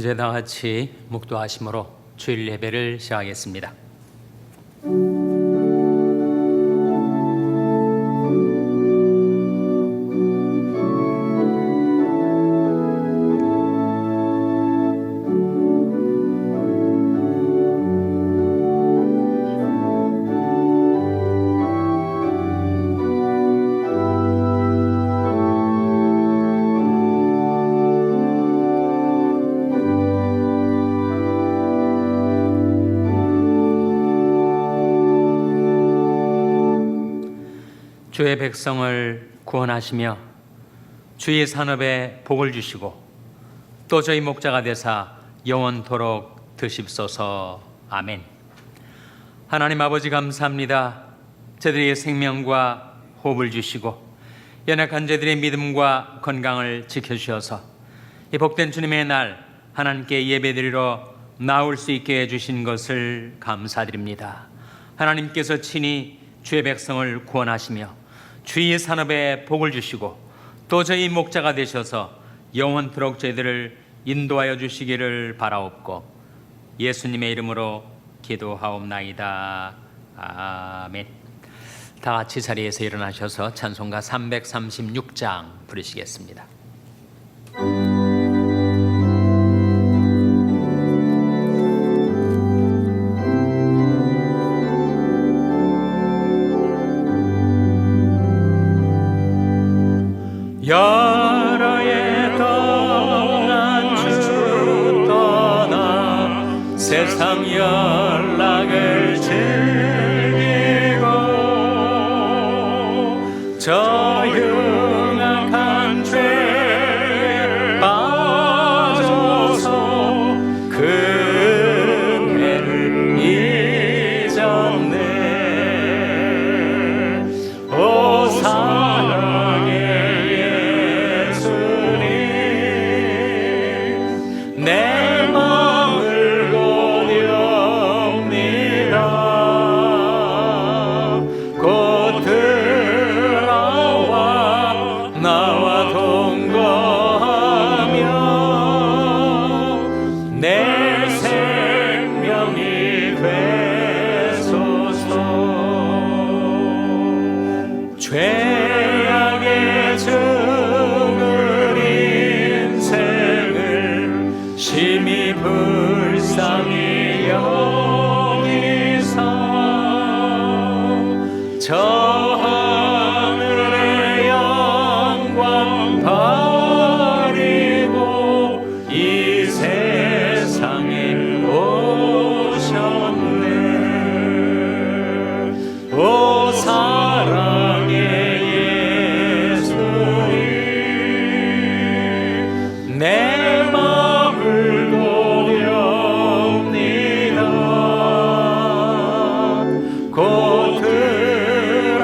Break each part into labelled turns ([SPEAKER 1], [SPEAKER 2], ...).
[SPEAKER 1] 이제 다 같이 묵도하심으로 주일 예배를 시작하겠습니다. 주의 백성을 구원하시며 주의 산업에 복을 주시고 또 저희 목자가 되사 영원토록 드십소서. 아멘. 하나님 아버지 감사합니다. 저들의 생명과 호흡을 주시고 연약한 저들의 믿음과 건강을 지켜주셔서 이 복된 주님의 날 하나님께 예배드리러 나올 수 있게 해주신 것을 감사드립니다. 하나님께서 친히 주의 백성을 구원하시며 주의 산업에 복을 주시고 또 저희 목자가 되셔서 영원토록 저희들을 인도하여 주시기를 바라옵고 예수님의 이름으로 기도하옵나이다. 아멘. 다 같이 자리에서 일어나셔서 찬송가 336장 부르시겠습니다. 여러 해 동안 주 떠나 세상 연락을 즐기고 저 흉악한 죄에 빠져서 그 죄를 잊었네. 오 사랑의 내 마음을 고려옵니다. 곧 들어와 나와 동거하며 내 생명이 되소서. 죄악의 증을 인생을 심히 불쌍히 여기사 저 하늘의 영광 버리고 이 세상에 오셨네. 오 사랑의 예수님 내 마음을 고려옵니다. 곧 들어와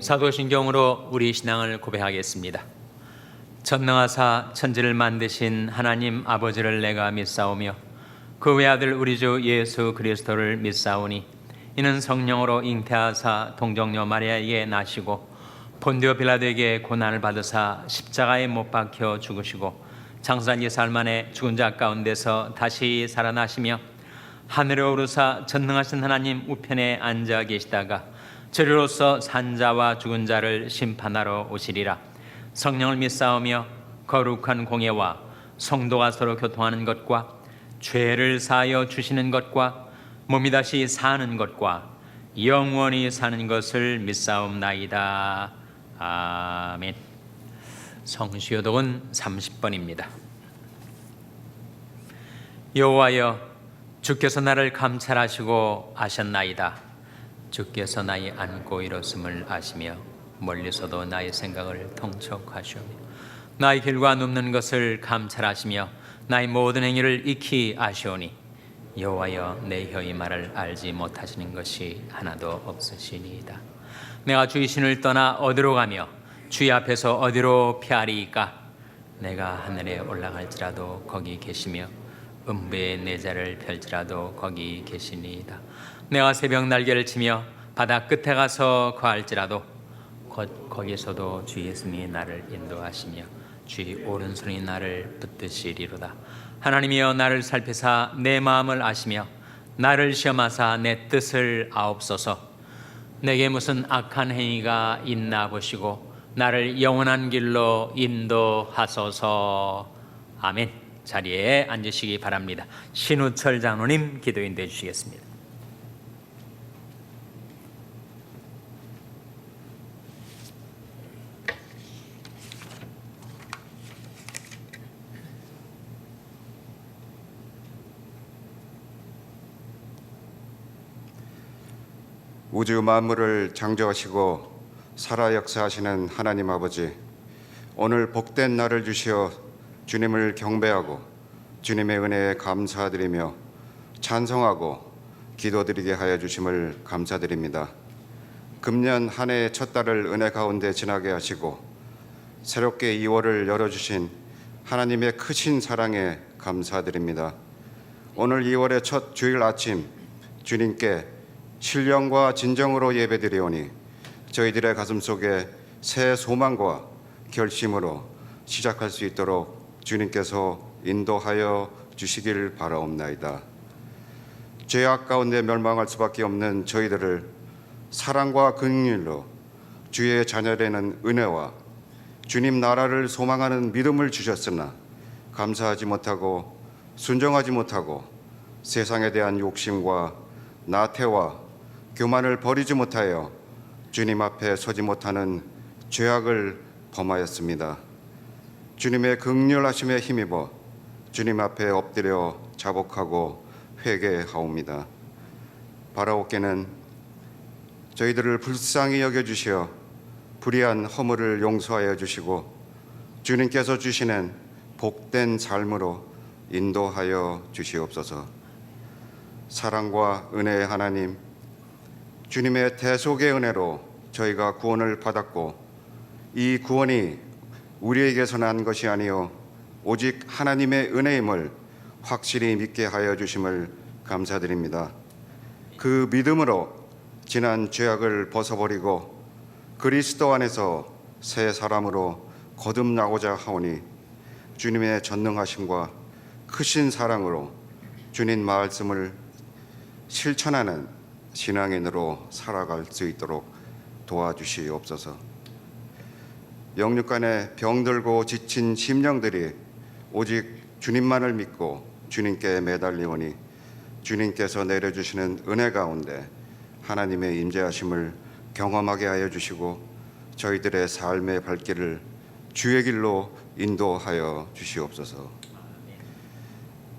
[SPEAKER 1] 사도신경으로 우리 신앙을 고백하겠습니다. 전능하사 천지를 만드신 하나님 아버지를 내가 믿사오며 그 외아들 우리 주 예수 그리스도를 믿사오니 이는 성령으로 잉태하사 동정녀 마리아에게 나시고 본디오 빌라도에게 고난을 받으사 십자가에 못 박혀 죽으시고 장사한 지 사흘 만에 죽은 자 가운데서 다시 살아나시며 하늘에 오르사 전능하신 하나님 우편에 앉아 계시다가 저리로서 산자와 죽은 자를 심판하러 오시리라. 성령을 믿사오며 거룩한 공예와 성도가 서로 교통하는 것과 죄를 사하여 주시는 것과 몸이 다시 사는 것과 영원히 사는 것을 믿사옵나이다. 아멘. 성시효독은 30번입니다. 여호와여, 주께서 나를 감찰하시고 아셨나이다. 주께서 나의 안고 일었음을 아시며 멀리서도 나의 생각을 통촉하시오며 나의 길과 눕는 것을 감찰하시며 나의 모든 행위를 익히 아시오니 여호와여, 내 혀의 말을 알지 못하시는 것이 하나도 없으시니이다. 내가 주의 신을 떠나 어디로 가며 주의 앞에서 어디로 피하리이까? 내가 하늘에 올라갈지라도 거기 계시며 음부의 내자를 펼지라도 거기 계시니이다. 내가 새벽 날개를 치며 바다 끝에 가서 거할지라도 거기서도 주 예수님이 나를 인도하시며 주의 오른손이 나를 붙드시리로다. 하나님이여, 나를 살피사 내 마음을 아시며 나를 시험하사 내 뜻을 아옵소서. 내게 무슨 악한 행위가 있나 보시고 나를 영원한 길로 인도하소서. 아멘. 자리에 앉으시기 바랍니다. 신우철 장로님 기도인도해 주시겠습니다.
[SPEAKER 2] 우주 만물을 창조하시고 살아 역사하시는 하나님 아버지, 오늘 복된 날을 주시어 주님을 경배하고 주님의 은혜에 감사드리며 찬송하고 기도드리게 하여 주심을 감사드립니다. 금년 한 해의 첫 달을 은혜 가운데 지나게 하시고 새롭게 2월을 열어주신 하나님의 크신 사랑에 감사드립니다. 오늘 2월의 첫 주일 아침 주님께 신령과 진정으로 예배드리오니 저희들의 가슴 속에 새 소망과 결심으로 시작할 수 있도록 주님께서 인도하여 주시길 바라옵나이다. 죄악 가운데 멸망할 수밖에 없는 저희들을 사랑과 긍휼로 주의 자녀되는 은혜와 주님 나라를 소망하는 믿음을 주셨으나 감사하지 못하고 순종하지 못하고 세상에 대한 욕심과 나태와 교만을 버리지 못하여 주님 앞에 서지 못하는 죄악을 범하였습니다. 주님의 긍휼하심에 힘입어 주님 앞에 엎드려 자복하고 회개하옵니다. 바라옵게는 저희들을 불쌍히 여겨주시어 불의한 허물을 용서하여 주시고 주님께서 주시는 복된 삶으로 인도하여 주시옵소서. 사랑과 은혜의 하나님, 주님의 대속의 은혜로 저희가 구원을 받았고 이 구원이 우리에게서 난 것이 아니요 오직 하나님의 은혜임을 확실히 믿게 하여 주심을 감사드립니다. 그 믿음으로 지난 죄악을 벗어버리고 그리스도 안에서 새 사람으로 거듭나고자 하오니 주님의 전능하심과 크신 사랑으로 주님 말씀을 실천하는 신앙인으로 살아갈 수 있도록 도와주시옵소서. 영육간에 병들고 지친 심령들이 오직 주님만을 믿고 주님께 매달리오니 주님께서 내려주시는 은혜 가운데 하나님의 임재하심을 경험하게 하여 주시고 저희들의 삶의 발길을 주의 길로 인도하여 주시옵소서.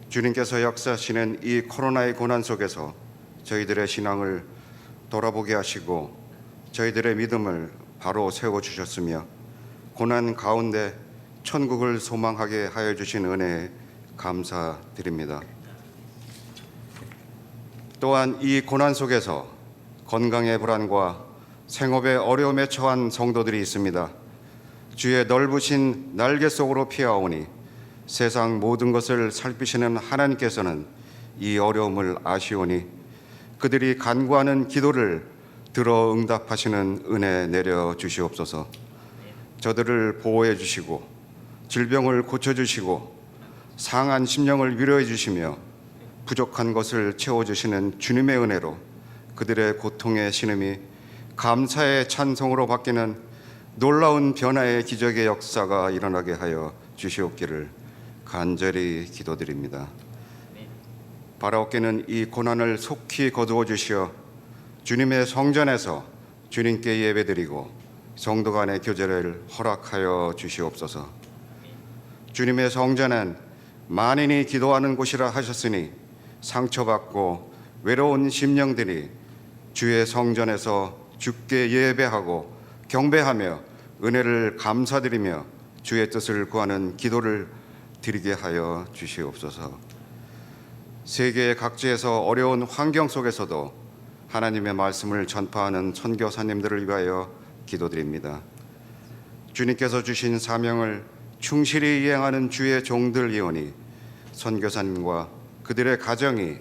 [SPEAKER 2] 주님께서 역사하시는 이 코로나의 고난 속에서 저희들의 신앙을 돌아보게 하시고 저희들의 믿음을 바로 세워주셨으며 고난 가운데 천국을 소망하게 하여 주신 은혜에 감사드립니다. 또한 이 고난 속에서 건강의 불안과 생업의 어려움에 처한 성도들이 있습니다. 주의 넓으신 날개 속으로 피하오니 세상 모든 것을 살피시는 하나님께서는 이 어려움을 아시오니 그들이 간구하는 기도를 들어 응답하시는 은혜 내려 주시옵소서. 저들을 보호해 주시고 질병을 고쳐 주시고 상한 심령을 위로해 주시며 부족한 것을 채워 주시는 주님의 은혜로 그들의 고통의 신음이 감사의 찬송으로 바뀌는 놀라운 변화의 기적의 역사가 일어나게 하여 주시옵기를 간절히 기도드립니다. 바라옵기는 이 고난을 속히 거두어 주시어 주님의 성전에서 주님께 예배드리고 성도 간의 교제를 허락하여 주시옵소서. 주님의 성전은 만인이 기도하는 곳이라 하셨으니 상처받고 외로운 심령들이 주의 성전에서 주께 예배하고 경배하며 은혜를 감사드리며 주의 뜻을 구하는 기도를 드리게 하여 주시옵소서. 세계 각지에서 어려운 환경 속에서도 하나님의 말씀을 전파하는 선교사님들을 위하여 기도드립니다. 주님께서 주신 사명을 충실히 이행하는 주의 종들이오니 선교사님과 그들의 가정이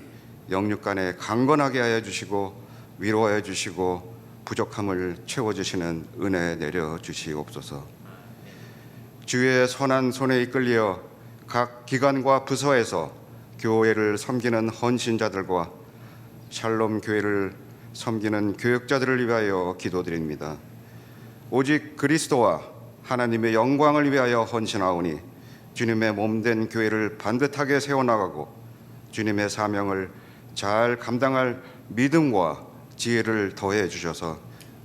[SPEAKER 2] 영육간에 강건하게 하여 주시고 위로하여 주시고 부족함을 채워주시는 은혜 내려 주시옵소서. 주의 선한 손에 이끌려 각 기관과 부서에서 교회를 섬기는 헌신자들과 샬롬 교회를 섬기는 교역자들을 위하여 기도드립니다. 오직 그리스도와 하나님의 영광을 위하여 헌신하오니 주님의 몸된 교회를 반듯하게 세워나가고 주님의 사명을 잘 감당할 믿음과 지혜를 더해 주셔서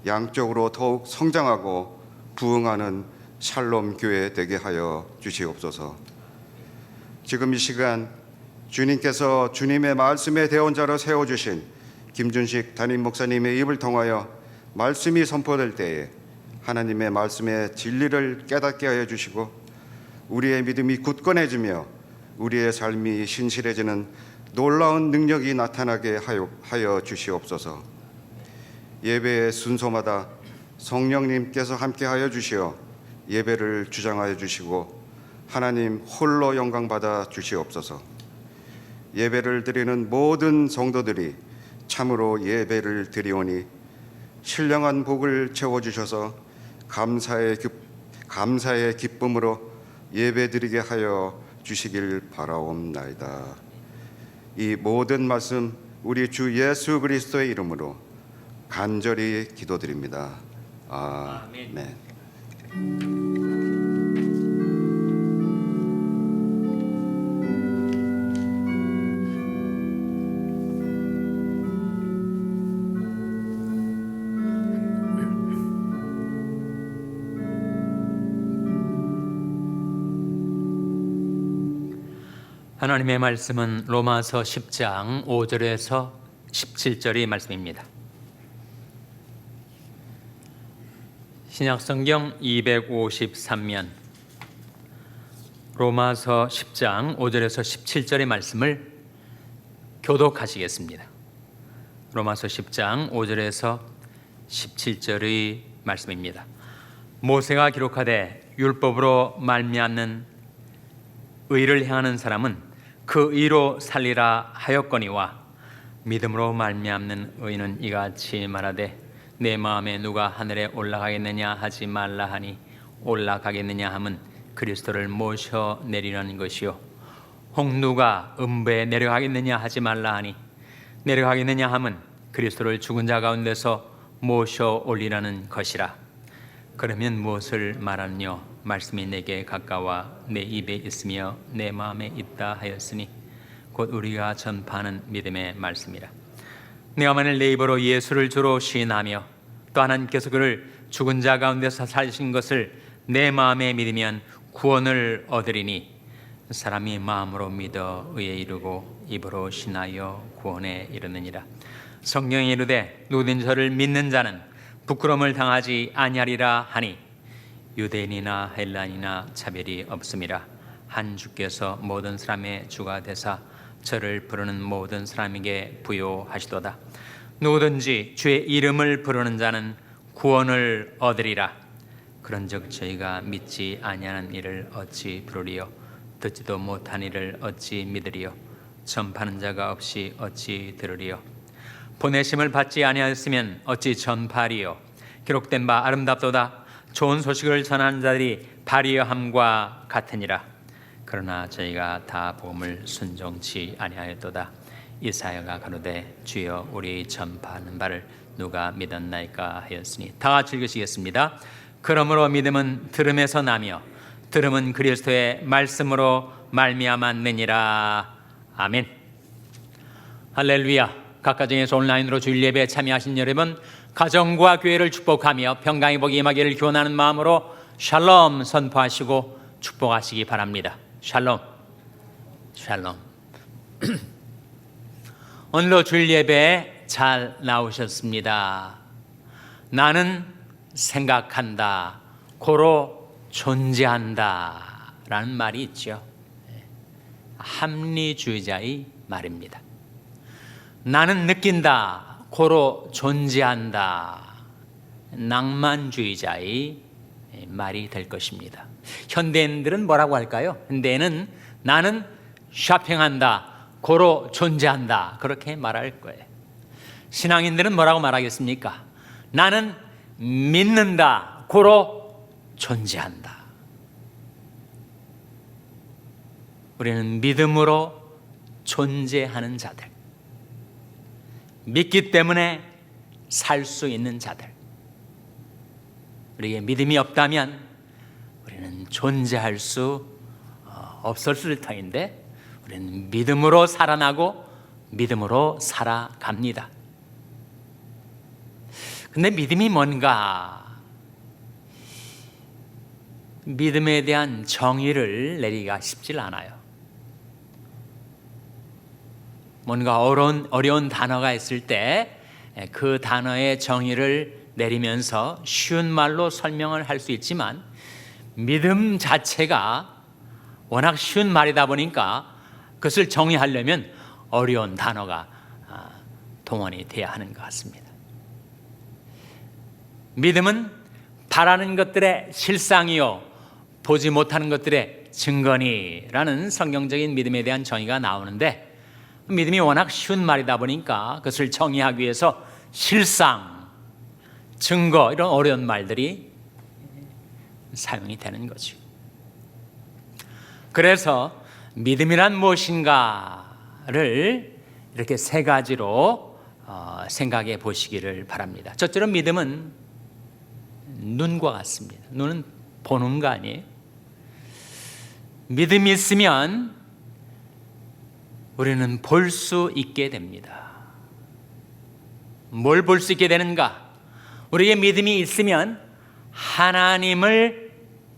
[SPEAKER 2] 양쪽으로 더욱 성장하고 부흥하는 샬롬 교회 되게 하여 주시옵소서. 지금 이 시간 주님께서 주님의 말씀의 대언자로 세워주신 김준식 담임 목사님의 입을 통하여 말씀이 선포될 때에 하나님의 말씀의 진리를 깨닫게 하여 주시고 우리의 믿음이 굳건해지며 우리의 삶이 신실해지는 놀라운 능력이 나타나게 하여 주시옵소서. 예배의 순서마다 성령님께서 함께하여 주시어 예배를 주장하여 주시고 하나님 홀로 영광 받아 주시옵소서. 예배를 드리는 모든 성도들이 참으로 예배를 드리오니 신령한 복을 채워주셔서 감사의 기쁨으로 예배드리게 하여 주시길 바라옵나이다. 이 모든 말씀 우리 주 예수 그리스도의 이름으로 간절히 기도드립니다. 아멘.
[SPEAKER 1] 하나님의 말씀은 로마서 10장 5절에서 17절의 말씀입니다. 신약성경 253면 로마서 10장 5절에서 17절의 말씀을 교독하시겠습니다. 로마서 10장 5절에서 17절의 말씀입니다. 모세가 기록하되 율법으로 말미암는 의를 행하는 사람은 그 의로 살리라 하였거니와 믿음으로 말미암는 의는 이같이 말하되 내 마음에 누가 하늘에 올라가겠느냐 하지 말라 하니 올라가겠느냐 함은 그리스도를 모셔 내리는 것이요 혹 누가 음부에 내려가겠느냐 하지 말라 하니 내려가겠느냐 함은 그리스도를 죽은 자 가운데서 모셔 올리라는 것이라. 그러면 무엇을 말하느뇨? 말씀이 내게 가까워 내 입에 있으며 내 마음에 있다 하였으니 곧 우리가 전파하는 믿음의 말씀이라. 내가 만일 내 입으로 예수를 주로 시인하며 또 하나님께서 그를 죽은 자 가운데서 살리신 것을 내 마음에 믿으면 구원을 얻으리니 사람이 마음으로 믿어 의에 이르고 입으로 신하여 구원에 이르느니라. 성경에 이르되 누구든지 저를 믿는 자는 부끄러움을 당하지 아니하리라 하니 유대인이나 헬라인이나 차별이 없음이라. 한 주께서 모든 사람의 주가 되사 저를 부르는 모든 사람에게 부요하시도다. 누구든지 주의 이름을 부르는 자는 구원을 얻으리라. 그런즉 저희가 믿지 아니하는 이를 어찌 부르리요? 듣지도 못한 이를 어찌 믿으리요? 전파하는 자가 없이 어찌 들으리요? 보내심을 받지 아니하였으면 어찌 전파하리요? 기록된 바 아름답도다. 좋은 소식을 전하는 자들이 발이여함과 같으니라. 그러나 저희가 다 복음을 순종치 아니하였도다. 이사야가 가로되 주여 우리 전파하는 바를 누가 믿었나이까 하였으니. 다 같이 읽으시겠습니다. 그러므로 믿음은 들음에서 나며 들음은 그리스도의 말씀으로 말미암았느니라. 아멘. 할렐루야. 각 가정에서 온라인으로 주일 예배에 참여하신 여러분, 가정과 교회를 축복하며 평강의 복이 임하기를 기원하는 마음으로 샬롬 선포하시고 축복하시기 바랍니다. 샬롬. 샬롬. 오늘도 주일 예배에 잘 나오셨습니다. 나는 생각한다, 고로 존재한다 라는 말이 있죠. 합리주의자의 말입니다. 나는 느낀다, 고로 존재한다, 낭만주의자의 말이 될 것입니다. 현대인들은 뭐라고 할까요? 현대인은 나는 쇼핑한다, 고로 존재한다 그렇게 말할 거예요. 신앙인들은 뭐라고 말하겠습니까? 나는 믿는다, 고로 존재한다. 우리는 믿음으로 존재하는 자들, 믿기 때문에 살 수 있는 자들. 우리에게 믿음이 없다면 우리는 존재할 수 없었을 터인데, 우리는 믿음으로 살아나고 믿음으로 살아갑니다. 근데 믿음이 뭔가? 믿음에 대한 정의를 내리기가 쉽지 않아요. 뭔가 어려운 단어가 있을 때 그 단어의 정의를 내리면서 쉬운 말로 설명을 할 수 있지만, 믿음 자체가 워낙 쉬운 말이다 보니까 그것을 정의하려면 어려운 단어가 동원이 돼야 하는 것 같습니다. 믿음은 바라는 것들의 실상이요 보지 못하는 것들의 증거니라는 성경적인 믿음에 대한 정의가 나오는데, 믿음이 워낙 쉬운 말이다 보니까 그것을 정의하기 위해서 실상, 증거 이런 어려운 말들이 사용이 되는 거죠. 그래서 믿음이란 무엇인가를 이렇게 세 가지로 생각해 보시기를 바랍니다. 첫째로 믿음은 눈과 같습니다. 눈은 보는 거 아니에요? 믿음이 있으면 우리는 볼 수 있게 됩니다. 뭘 볼 수 있게 되는가? 우리의 믿음이 있으면 하나님을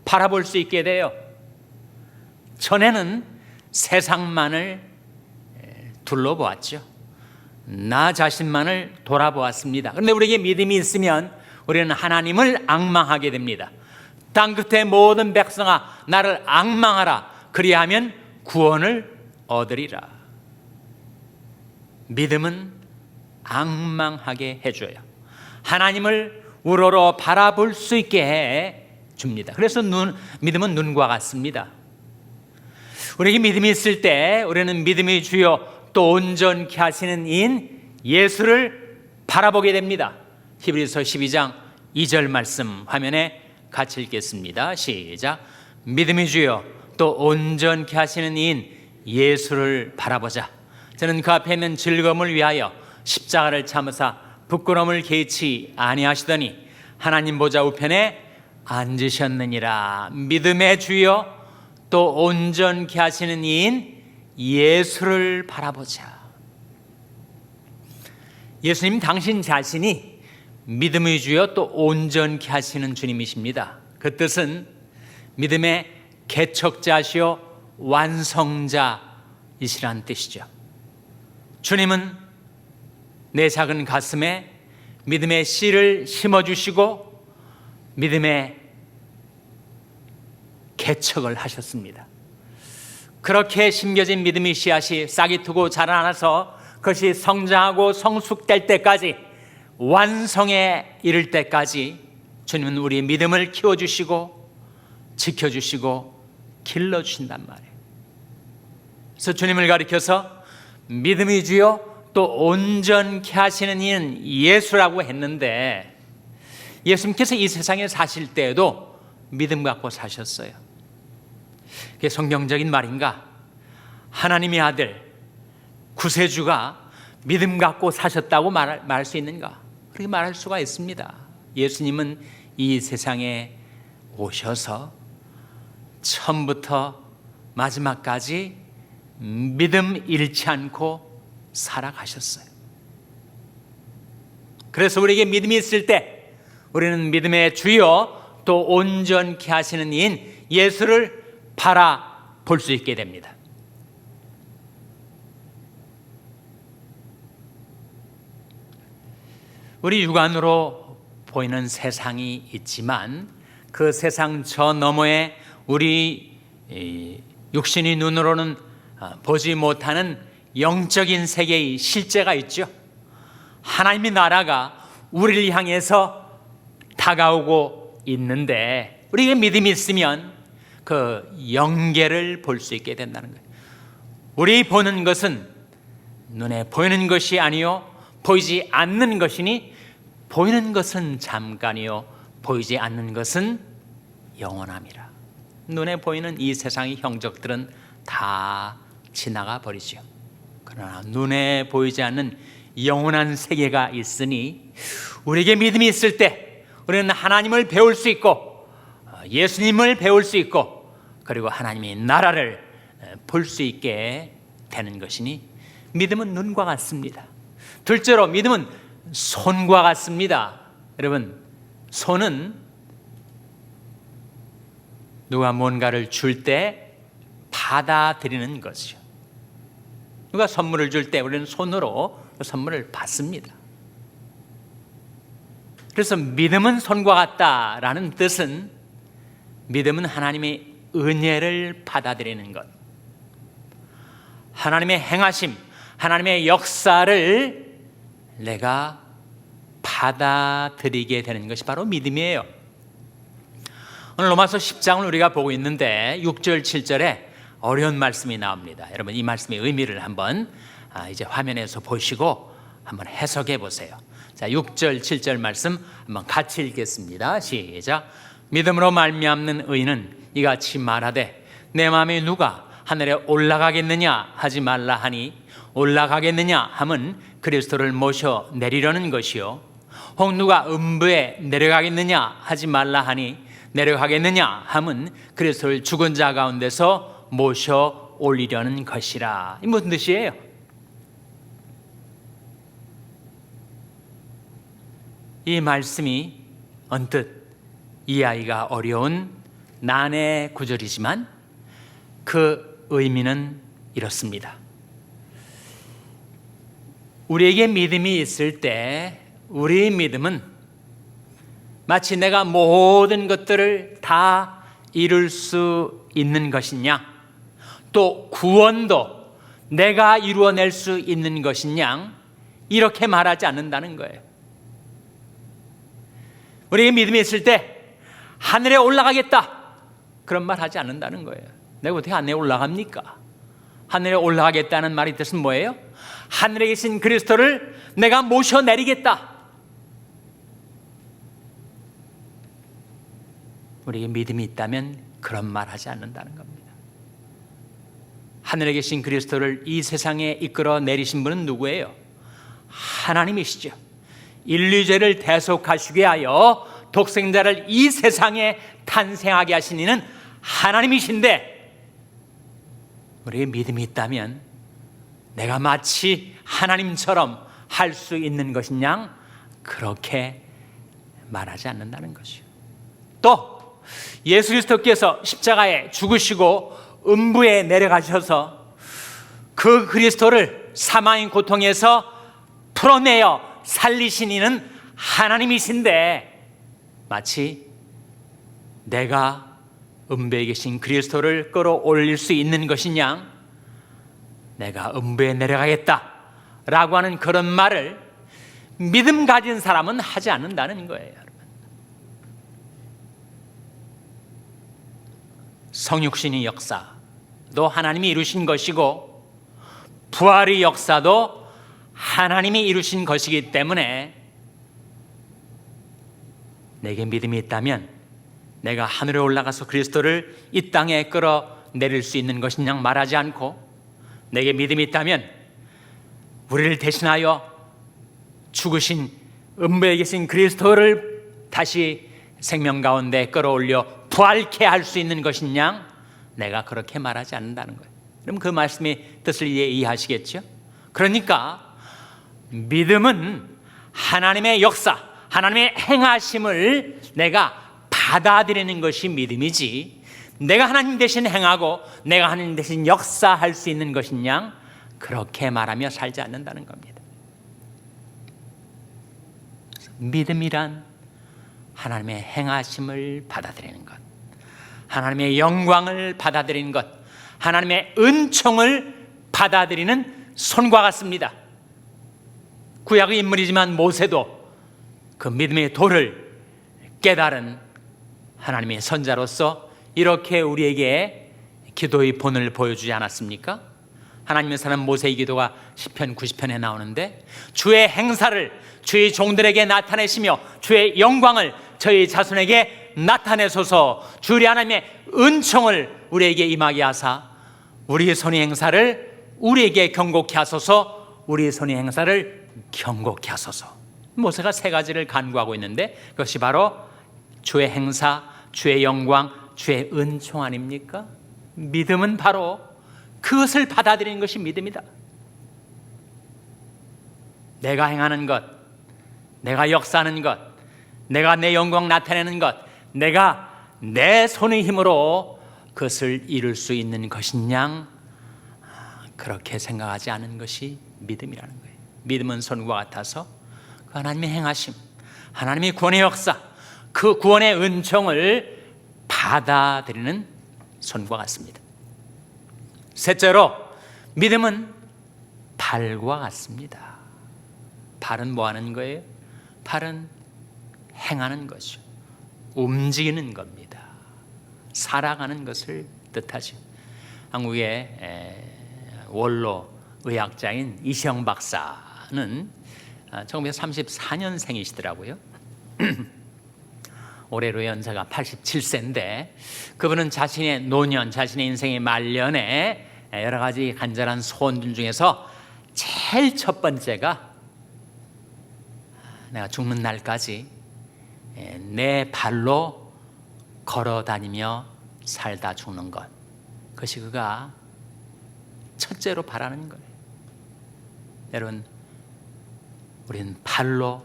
[SPEAKER 1] 바라볼 수 있게 돼요. 전에는 세상만을 둘러보았죠. 나 자신만을 돌아보았습니다. 그런데 우리에게 믿음이 있으면 우리는 하나님을 앙망하게 됩니다. 땅 끝의 모든 백성아 나를 앙망하라. 그리하면 구원을 얻으리라. 믿음은 앙망하게 해줘요. 하나님을 우러러 바라볼 수 있게 해 줍니다. 그래서 믿음은 눈과 같습니다. 우리에게 믿음이 있을 때 우리는 믿음의 주요 또 온전케 하시는 이인 예수를 바라보게 됩니다. 히브리서 12장 2절 말씀 화면에 같이 읽겠습니다. 시작. 믿음의 주요 또 온전케 하시는 이인 예수를 바라보자. 저는 그 앞에 있는 즐거움을 위하여 십자가를 참으사 부끄러움을 개의치 아니하시더니 하나님 보좌 우편에 앉으셨느니라. 믿음의 주요 또 온전케 하시는 이인 예수를 바라보자. 예수님 당신 자신이 믿음의 주요 또 온전케 하시는 주님이십니다. 그 뜻은 믿음의 개척자시요 완성자이시란 뜻이죠. 주님은 내 작은 가슴에 믿음의 씨를 심어주시고 믿음의 개척을 하셨습니다. 그렇게 심겨진 믿음의 씨앗이 싹이 트고 자라나서 그것이 성장하고 성숙될 때까지 완성에 이를 때까지 주님은 우리의 믿음을 키워주시고 지켜주시고 길러주신단 말이에요. 그래서 주님을 가리켜서 믿음이 주요 또 온전케 하시는 이는 예수라고 했는데, 예수님께서 이 세상에 사실 때에도 믿음 갖고 사셨어요. 그게 성경적인 말인가? 하나님의 아들 구세주가 믿음 갖고 사셨다고 말할 수 있는가? 그렇게 말할 수가 있습니다. 예수님은 이 세상에 오셔서 처음부터 마지막까지 믿음 잃지 않고 살아가셨어요. 그래서 우리에게 믿음이 있을 때 우리는 믿음의 주요 또 온전케 하시는 이인 예수를 바라볼 수 있게 됩니다. 우리 육안으로 보이는 세상이 있지만 그 세상 저 너머에 우리 육신의 눈으로는 보지 못하는 영적인 세계의 실제가 있죠. 하나님의 나라가 우리를 향해서 다가오고 있는데 우리가 믿음이 있으면 그 영계를 볼 수 있게 된다는 거예요. 우리 보는 것은 눈에 보이는 것이 아니요 보이지 않는 것이니, 보이는 것은 잠깐이요 보이지 않는 것은 영원함이라. 눈에 보이는 이 세상의 형적들은 다 지나가 버리죠. 그러나 눈에 보이지 않는 영원한 세계가 있으니 우리에게 믿음이 있을 때 우리는 하나님을 배울 수 있고 예수님을 배울 수 있고 그리고 하나님의 나라를 볼 수 있게 되는 것이니, 믿음은 눈과 같습니다. 둘째로 믿음은 손과 같습니다. 여러분, 손은 누가 뭔가를 줄 때 받아들이는 것이죠. 누가 선물을 줄 때 우리는 손으로 그 선물을 받습니다. 그래서 믿음은 손과 같다라는 뜻은 믿음은 하나님의 은혜를 받아들이는 것, 하나님의 행하심, 하나님의 역사를 내가 받아들이게 되는 것이 바로 믿음이에요. 오늘 로마서 10장을 우리가 보고 있는데 6절 7절에 어려운 말씀이 나옵니다. 여러분, 이 말씀의 의미를 한번 이제 화면에서 보시고 한번 해석해 보세요. 자, 6절 7절 말씀 한번 같이 읽겠습니다. 시작. 믿음으로 말미암는 의인은 이같이 말하되 내 마음에 누가 하늘에 올라가겠느냐 하지 말라 하니, 올라가겠느냐 함은 그리스도를 모셔 내리려는 것이요, 혹 누가 음부에 내려가겠느냐 하지 말라 하니 내려가겠느냐 함은 그리스도를 죽은 자 가운데서 모셔 올리려는 것이라. 이 무슨 뜻이에요? 이 말씀이 언뜻 이해하기가 어려운 난해 구절이지만 그 의미는 이렇습니다. 우리에게 믿음이 있을 때 우리의 믿음은 마치 내가 모든 것들을 다 이룰 수 있는 것이냐, 또 구원도 내가 이루어낼 수 있는 것이냐, 이렇게 말하지 않는다는 거예요. 우리에게 믿음이 있을 때 하늘에 올라가겠다 그런 말 하지 않는다는 거예요. 내가 어떻게 하늘에 올라갑니까? 하늘에 올라가겠다는 말의 뜻은 뭐예요? 하늘에 계신 그리스도를 내가 모셔내리겠다. 우리에게 믿음이 있다면 그런 말 하지 않는다는 겁니다. 하늘에 계신 그리스도를 이 세상에 이끌어 내리신 분은 누구예요? 하나님이시죠. 인류의 죄를 대속하시게 하여 독생자를 이 세상에 탄생하게 하신 이는 하나님이신데, 우리의 믿음이 있다면 내가 마치 하나님처럼 할 수 있는 것이냐, 그렇게 말하지 않는다는 것이요. 또 예수 그리스도께서 십자가에 죽으시고 음부에 내려가셔서 그 그리스도를 사망의 고통에서 풀어내어 살리신 이는 하나님이신데, 마치 내가 음부에 계신 그리스도를 끌어올릴 수 있는 것이냐, 내가 음부에 내려가겠다 라고 하는 그런 말을 믿음 가진 사람은 하지 않는다는 거예요, 여러분. 성육신의 역사도 하나님이 이루신 것이고 부활의 역사도 하나님이 이루신 것이기 때문에 내게 믿음이 있다면 내가 하늘에 올라가서 그리스도를 이 땅에 끌어내릴 수 있는 것이냐 말하지 않고, 내게 믿음이 있다면 우리를 대신하여 죽으신 음부에 계신 그리스도를 다시 생명 가운데 끌어올려 부활케 할 수 있는 것이냐, 내가 그렇게 말하지 않는다는 거예요. 그럼 그 말씀의 뜻을 이해하시겠죠? 그러니까 믿음은 하나님의 역사, 하나님의 행하심을 내가 받아들이는 것이 믿음이지, 내가 하나님 대신 행하고 내가 하나님 대신 역사할 수 있는 것이냐, 그렇게 말하며 살지 않는다는 겁니다. 믿음이란 하나님의 행하심을 받아들이는 것, 하나님의 영광을 받아들이는 것, 하나님의 은총을 받아들이는 손과 같습니다. 구약의 인물이지만 모세도 그 믿음의 도를 깨달은 하나님의 선자로서 이렇게 우리에게 기도의 본을 보여주지 않았습니까? 하나님의 사람 모세의 기도가 시편 90편에 나오는데, 주의 행사를 주의 종들에게 나타내시며 주의 영광을 저희 자손에게 나타내소서, 주의 하나님의 은총을 우리에게 임하게 하사 우리의 손의 행사를 우리에게 경고케 하소서, 우리의 손의 행사를 경고케 하소서. 모세가 세 가지를 간구하고 있는데 그것이 바로 주의 행사, 주의 영광, 주의 은총 아닙니까? 믿음은 바로 그것을 받아들이는 것이 믿음이다. 내가 행하는 것, 내가 역사하는 것, 내가 내 영광 나타내는 것, 내가 내 손의 힘으로 그것을 이룰 수 있는 것이냐, 그렇게 생각하지 않은 것이 믿음이라는 거예요. 믿음은 손과 같아서 그 하나님의 행하심, 하나님의 구원의 역사, 그 구원의 은총을 받아들이는 손과 같습니다. 셋째로, 믿음은 발과 같습니다. 발은 뭐 하는 거예요? 발은 행하는 거죠. 움직이는 겁니다. 살아가는 것을 뜻하죠. 한국의 원로 의학자인 이시영 박사는 1934년생이시더라고요. 올해로 연세가 87세인데 그분은 자신의 노년, 자신의 인생의 말년에 여러 가지 간절한 소원들 중에서 제일 첫 번째가 내가 죽는 날까지 내 발로 걸어 다니며 살다 죽는 것, 그것이 그가 첫째로 바라는 거예요. 여러분, 우리는 발로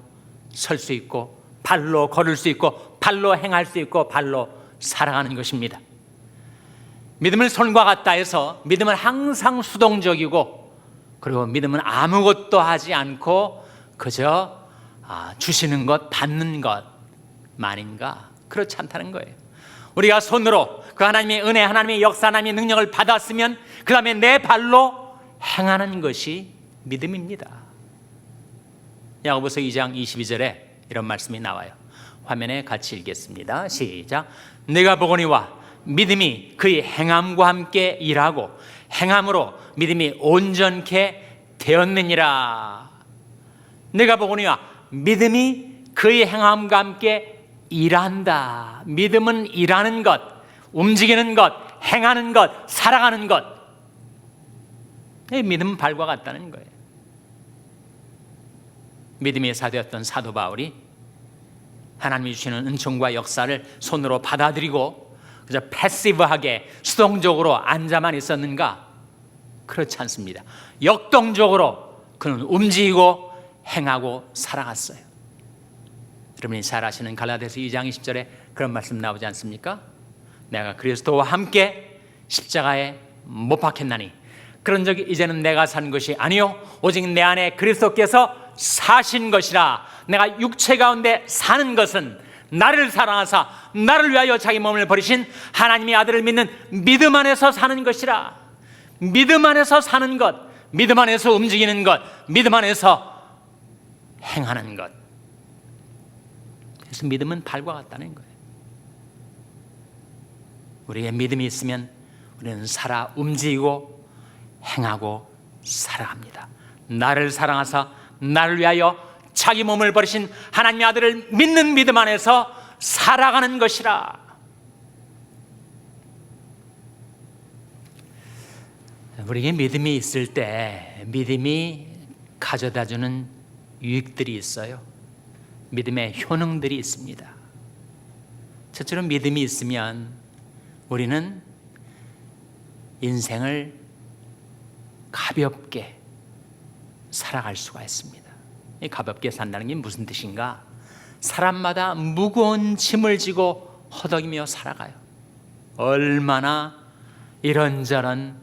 [SPEAKER 1] 설 수 있고 발로 걸을 수 있고 발로 행할 수 있고 발로 살아가는 것입니다. 믿음을 손과 같다 해서 믿음은 항상 수동적이고, 그리고 믿음은 아무것도 하지 않고 그저 주시는 것, 받는 것만인가? 그렇지 않다는 거예요. 우리가 손으로 그 하나님의 은혜, 하나님의 역사, 하나님의 능력을 받았으면 그 다음에 내 발로 행하는 것이 믿음입니다. 야고보서 2장 22절에 이런 말씀이 나와요. 화면에 같이 읽겠습니다. 시작. 내가 보거니와 믿음이 그의 행함과 함께 일하고 행함으로 믿음이 온전케 되었느니라. 내가 보거니와 믿음이 그의 행함과 함께 일한다. 믿음은 일하는 것, 움직이는 것, 행하는 것, 살아가는 것. 믿음은 발과 같다는 거예요. 믿음의 사도였던 사도 바울이 하나님이 주시는 은총과 역사를 손으로 받아들이고 그저 패시브하게 수동적으로 앉아만 있었는가? 그렇지 않습니다. 역동적으로 그는 움직이고 행하고 살아갔어요. 여러분이 잘 아시는 갈라디아서 2장 20절에 그런 말씀 나오지 않습니까? 내가 그리스도와 함께 십자가에 못 박혔나니 그런 적이 이제는 내가 산 것이 아니요 오직 내 안에 그리스도께서 사신 것이라. 내가 육체 가운데 사는 것은 나를 사랑하사 나를 위하여 자기 몸을 버리신 하나님의 아들을 믿는 믿음 안에서 사는 것이라. 믿음 안에서 사는 것, 믿음 안에서 움직이는 것, 믿음 안에서 행하는 것. 그래서 믿음은 발과 같다는 거예요. 우리의 믿음이 있으면 우리는 살아 움직이고 행하고 살아갑니다. 나를 사랑하사 나를 위하여 자기 몸을 버리신 하나님의 아들을 믿는 믿음 안에서 살아가는 것이라. 우리에게 믿음이 있을 때 믿음이 가져다주는 유익들이 있어요. 믿음의 효능들이 있습니다. 첫째로 믿음이 있으면 우리는 인생을 가볍게 살아갈 수가 있습니다. 이 가볍게 산다는 게 무슨 뜻인가? 사람마다 무거운 짐을 지고 허덕이며 살아가요. 얼마나 이런저런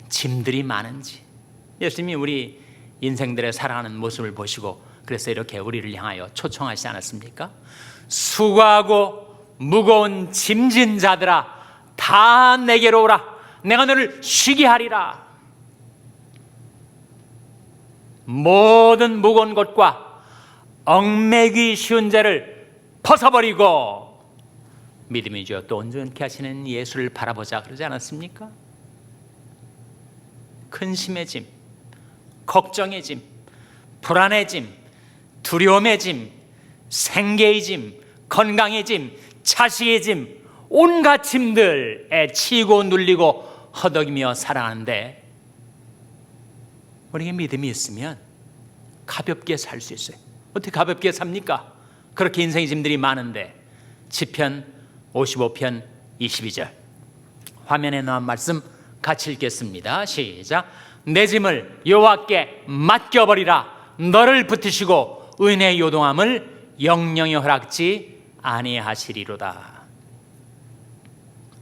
[SPEAKER 1] 짐들이 많은지. 예수님이 우리 인생들의 살아가는 모습을 보시고 그래서 이렇게 우리를 향하여 초청하시지 않았습니까? 수고하고 무거운 짐진 자들아 다 내게로 오라. 내가 너를 쉬게 하리라. 모든 무거운 것과 얽매기 쉬운 죄를 벗어버리고 믿음이 주어 또 온전케 하시는 예수를 바라보자 그러지 않았습니까? 근심의 짐, 걱정의 짐, 불안의 짐, 두려움의 짐, 생계의 짐, 건강의 짐, 자식의 짐, 온갖 짐들에 치고 눌리고 허덕이며 살아가는데 우리에게 믿음이 있으면 가볍게 살 수 있어요. 어떻게 가볍게 삽니까? 그렇게 인생의 짐들이 많은데. 시편 55편 22절 화면에 나온 말씀 같이 읽겠습니다. 시작. 내 짐을 여호와께 맡겨버리라. 너를 붙드시고 은혜의 요동함을 영영히 허락지 아니하시리로다.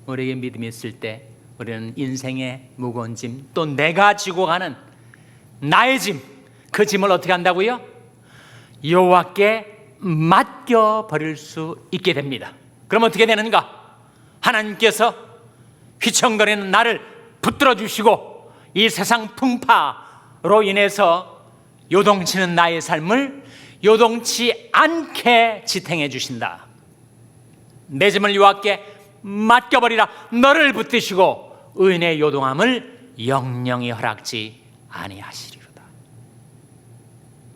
[SPEAKER 1] 우리에게 믿음이 있을 때 우리는 인생의 무거운 짐, 또 내가 지고 가는 나의 짐, 그 짐을 어떻게 한다고요? 여호와께 맡겨버릴 수 있게 됩니다. 그럼 어떻게 되는가? 하나님께서 휘청거리는 나를 붙들어 주시고 이 세상 풍파로 인해서 요동치는 나의 삶을 요동치 않게 지탱해 주신다. 내 짐을 여호와께 맡겨버리라. 너를 붙드시고 은혜의 요동함을 영영히 허락지 아니하시리로다.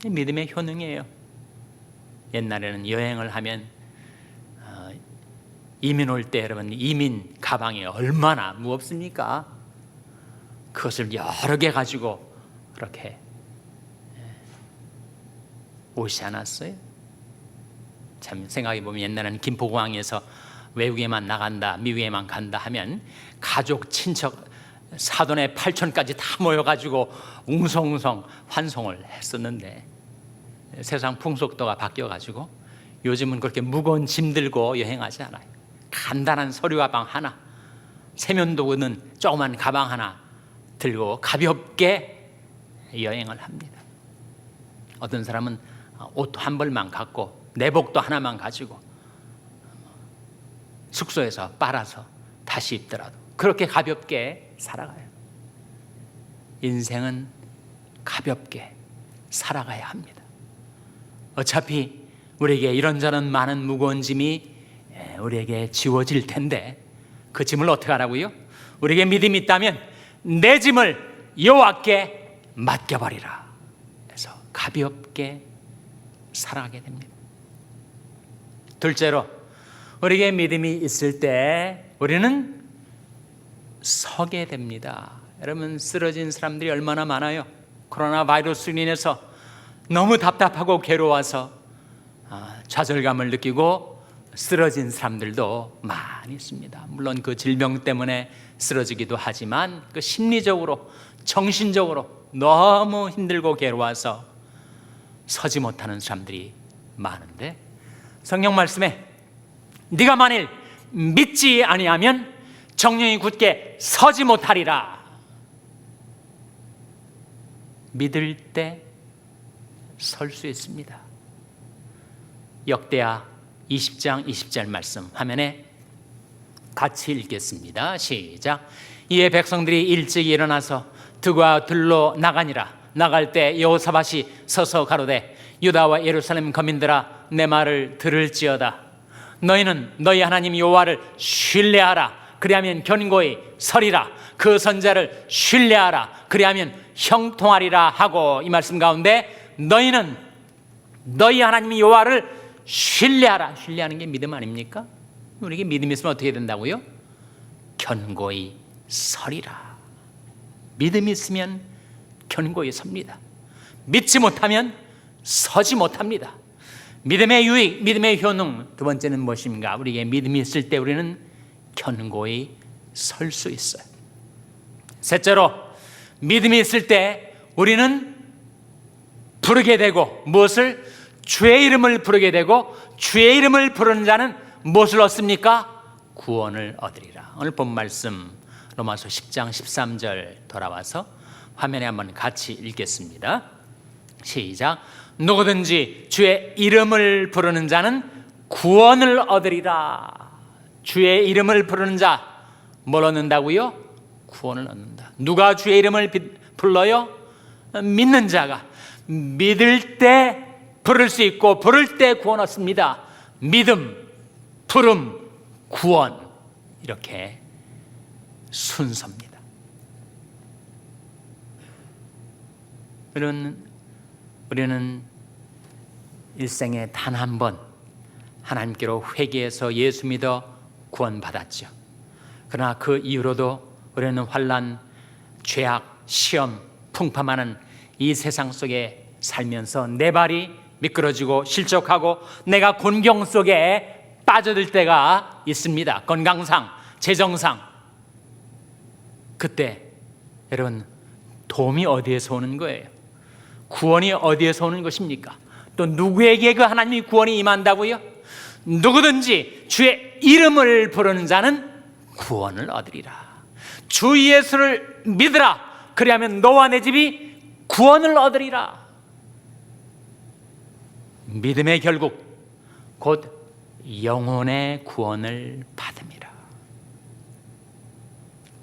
[SPEAKER 1] 믿음의 효능이에요. 옛날에는 여행을 하면 이민 올 때 여러분 이민 가방이 얼마나 무겁습니까? 그것을 여러 개 가지고 그렇게 오시지 않았어요? 참 생각해 보면 옛날에는 김포공항에서 외국에만 나간다, 미국에만 간다 하면 가족, 친척, 사돈의 8촌까지 다 모여가지고 웅성웅성 환송을 했었는데 세상 풍속도가 바뀌어가지고 요즘은 그렇게 무거운 짐 들고 여행하지 않아요. 간단한 서류 가방 하나, 세면도구는 조그만 가방 하나 들고 가볍게 여행을 합니다. 어떤 사람은 옷 한 벌만 갖고 내복도 하나만 가지고 숙소에서 빨아서 다시 입더라도 그렇게 가볍게 살아가요. 인생은 가볍게 살아가야 합니다. 어차피 우리에게 이런저런 많은 무거운 짐이 우리에게 지워질 텐데 그 짐을 어떻게 하라고요? 우리에게 믿음이 있다면 내 짐을 여호와께 맡겨버리라 해서 가볍게 살아가게 됩니다. 둘째로 우리에게 믿음이 있을 때 우리는 서게 됩니다. 여러분 쓰러진 사람들이 얼마나 많아요. 코로나 바이러스로 인해서 너무 답답하고 괴로워서 좌절감을 느끼고 쓰러진 사람들도 많이 있습니다. 물론 그 질병 때문에 쓰러지기도 하지만 그 심리적으로 정신적으로 너무 힘들고 괴로워서 서지 못하는 사람들이 많은데 성경 말씀에 네가 만일 믿지 아니하면 정령이 굳게 서지 못하리라. 믿을 때 설 수 있습니다. 역대하 20장 20절 말씀 화면에 같이 읽겠습니다. 시작. 이에 백성들이 일찍 일어나서 드와 들로 나가니라. 나갈 때 여호사밧이 서서 가로되 유다와 예루살렘 거민들아, 내 말을 들을지어다. 너희는 너희 하나님 여호와를 신뢰하라. 그리하면 견고히 서리라. 그 선자를 신뢰하라. 그리하면 형통하리라 하고, 이 말씀 가운데 너희는 너희 하나님 여호와를 신뢰하라. 신뢰하는 게 믿음 아닙니까? 우리에게 믿음이 있으면 어떻게 된다고요? 견고히 서리라. 믿음이 있으면 견고히 섭니다. 믿지 못하면 서지 못합니다. 믿음의 유익, 믿음의 효능, 두 번째는 무엇인가? 우리에게 믿음이 있을 때 우리는 견고히 설 수 있어요. 셋째로, 믿음이 있을 때 우리는 부르게 되고, 무엇을? 주의 이름을 부르게 되고, 주의 이름을 부르는 자는 무엇을 얻습니까? 구원을 얻으리라. 오늘 본 말씀 로마서 10장 13절 돌아와서 화면에 한번 같이 읽겠습니다. 시작. 누구든지 주의 이름을 부르는 자는 구원을 얻으리라. 주의 이름을 부르는 자, 뭘 얻는다고요? 구원을 얻는다. 누가 주의 이름을 불러요? 믿는 자가. 믿을 때 부를 수 있고 부를 때 구원 얻습니다. 믿음, 부름, 구원, 이렇게 순서입니다. 우리는 일생에 단 한 번 하나님께로 회개해서 예수 믿어 구원받았죠. 그러나 그 이후로도 우리는 환난, 죄악, 시험, 풍파많은 이 세상 속에 살면서 내 발이 미끄러지고 실족하고 내가 곤경 속에 빠져들 때가 있습니다. 건강상, 재정상. 그때 여러분, 도움이 어디에서 오는 거예요? 구원이 어디에서 오는 것입니까? 또 누구에게 그 하나님의 구원이 임한다고요? 누구든지 주의 이름을 부르는 자는 구원을 얻으리라. 주 예수를 믿으라. 그리하면 너와 내 집이 구원을 얻으리라. 믿음의 결국 곧 영혼의 구원을 받음이라.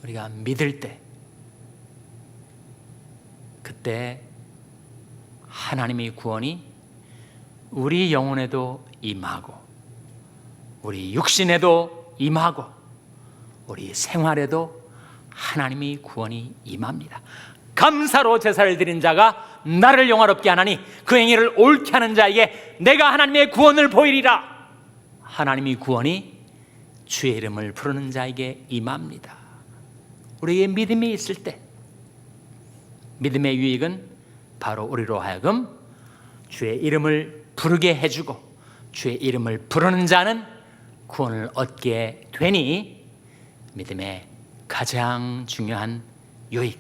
[SPEAKER 1] 우리가 믿을 때, 그때 하나님의 구원이 우리 영혼에도 임하고 우리 육신에도 임하고 우리 생활에도 하나님의 구원이 임합니다. 감사로 제사를 드린 자가 나를 영화롭게 하나니 그 행위를 옳게 하는 자에게 내가 하나님의 구원을 보이리라. 하나님의 구원이 주의 이름을 부르는 자에게 임합니다. 우리에게 믿음이 있을 때, 믿음의 유익은 바로 우리로 하여금 주의 이름을 부르게 해주고 주의 이름을 부르는 자는 구원을 얻게 되니 믿음의 가장 중요한 유익,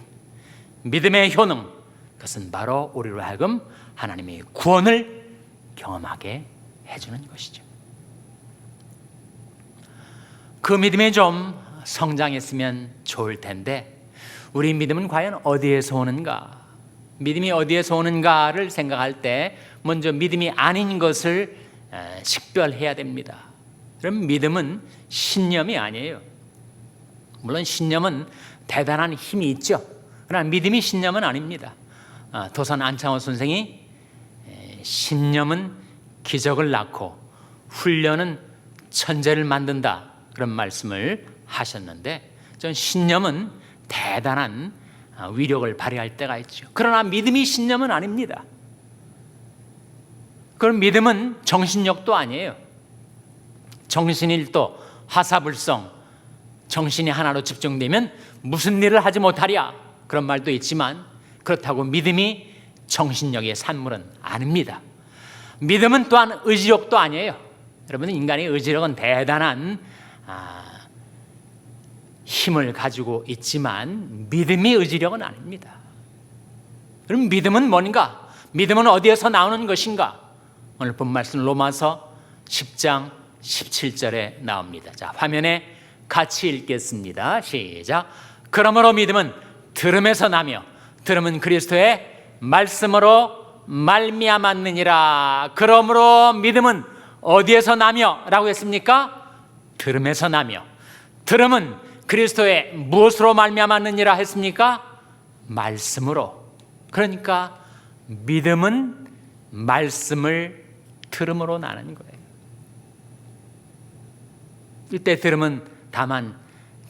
[SPEAKER 1] 믿음의 효능, 그것은 바로 우리로 하여금 하나님의 구원을 경험하게 해주는 것이죠. 그 믿음이 좀 성장했으면 좋을 텐데 우리 믿음은 과연 어디에서 오는가? 믿음이 어디에서 오는가를 생각할 때 먼저 믿음이 아닌 것을 식별해야 됩니다. 그럼 믿음은 신념이 아니에요. 물론 신념은 대단한 힘이 있죠. 그러나 믿음이 신념은 아닙니다. 도산 안창호 선생이 신념은 기적을 낳고 훈련은 천재를 만든다, 그런 말씀을 하셨는데, 전 신념은 대단한 위력을 발휘할 때가 있죠. 그러나 믿음이 신념은 아닙니다. 그럼 믿음은 정신력도 아니에요. 정신일도, 화사불성, 정신이 하나로 집중되면 무슨 일을 하지 못하랴, 그런 말도 있지만 그렇다고 믿음이 정신력의 산물은 아닙니다. 믿음은 또한 의지력도 아니에요. 여러분, 인간의 의지력은 대단한 힘을 가지고 있지만 믿음이 의지력은 아닙니다. 그럼 믿음은 뭔가? 믿음은 어디에서 나오는 것인가? 오늘 본 말씀 로마서 10장 17절에 나옵니다. 자, 화면에 같이 읽겠습니다. 시작. 그러므로 믿음은 들음에서 나며 들음은 그리스도의 말씀으로 말미암았느니라. 그러므로 믿음은 어디에서 나며 라고 했습니까? 들음에서 나며. 들음은 그리스도의 무엇으로 말미암았느니라 했습니까? 말씀으로. 그러니까 믿음은 말씀을 들음으로 나는 거예요. 이때 들음은 다만